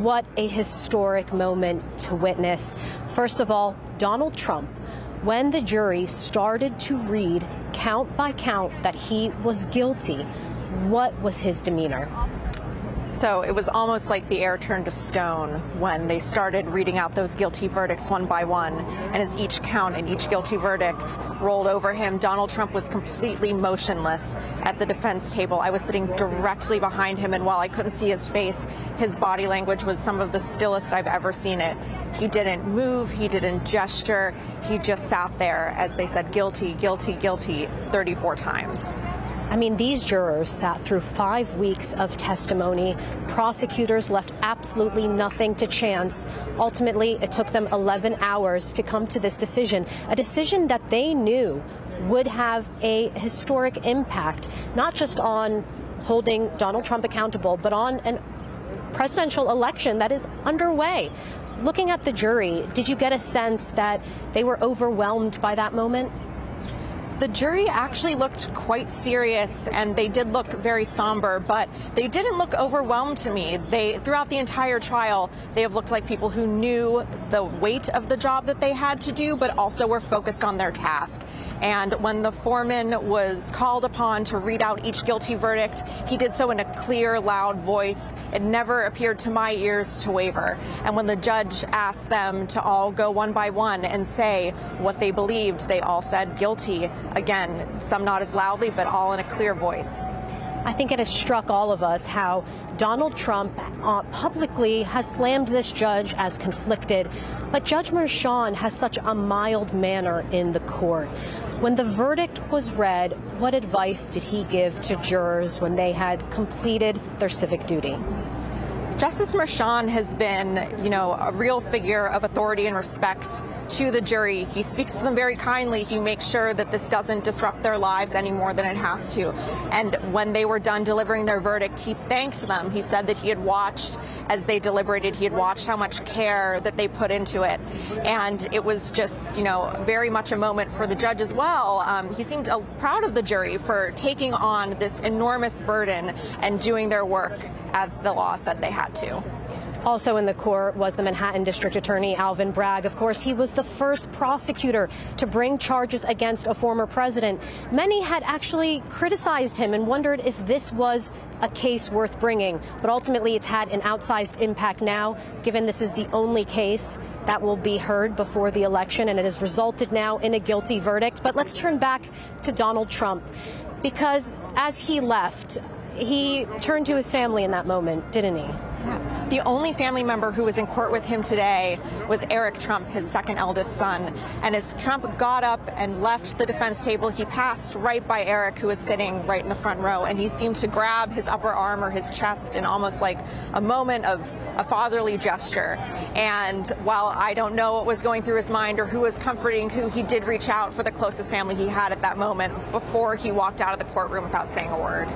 what a historic moment to witness. First of all, Donald Trump, when the jury started to read count by count that he was guilty, what was his demeanor? So it was almost like the air turned to stone when they started reading out those guilty verdicts one by one. And as each count and each guilty verdict rolled over him, Donald Trump was completely motionless at the defense table. I was sitting directly behind him, and while I couldn't see his face, his body language was some of the stillest I've ever seen it. He didn't move, he didn't gesture, he just sat there as they said guilty, guilty, guilty 34 times. I mean, these jurors sat through 5 weeks of testimony. Prosecutors left absolutely nothing to chance. Ultimately, it took them 11 hours to come to this decision, a decision that they knew would have a historic impact, not just on holding Donald Trump accountable, but on a presidential election that is underway. Looking at the jury, did you get a sense that they were overwhelmed by that moment? The jury actually looked quite serious, and they did look very somber, but they didn't look overwhelmed to me. Throughout the entire trial, they have looked like people who knew the weight of the job that they had to do, but also were focused on their task. And when the foreman was called upon to read out each guilty verdict, he did so in a clear, loud voice. It never appeared to my ears to waver. And when the judge asked them to all go one by one and say what they believed, they all said guilty. Again, some not as loudly, but all in a clear voice. I think it has struck all of us how Donald Trump publicly has slammed this judge as conflicted, but Judge Merchan has such a mild manner in the court. When the verdict was read, what advice did he give to jurors when they had completed their civic duty? Justice Merchan has been, a real figure of authority and respect to the jury. He speaks to them very kindly. He makes sure that this doesn't disrupt their lives any more than it has to. And when they were done delivering their verdict, he thanked them. He said that he had watched as they deliberated. He had watched how much care that they put into it. And it was just, very much a moment for the judge as well. He seemed proud of the jury for taking on this enormous burden and doing their work as the law said they had to. Also in the court was the Manhattan District Attorney Alvin Bragg. Of course, he was the first prosecutor to bring charges against a former president. Many had actually criticized him and wondered if this was a case worth bringing. But ultimately, it's had an outsized impact now, given this is the only case that will be heard before the election, and it has resulted now in a guilty verdict. But let's turn back to Donald Trump, because as he left, he turned to his family in that moment, didn't he? Yeah. The only family member who was in court with him today was Eric Trump, his second eldest son. And as Trump got up and left the defense table, he passed right by Eric, who was sitting right in the front row, and he seemed to grab his upper arm or his chest in almost like a moment of a fatherly gesture. And while I don't know what was going through his mind or who was comforting who, he did reach out for the closest family he had at that moment before he walked out of the courtroom without saying a word.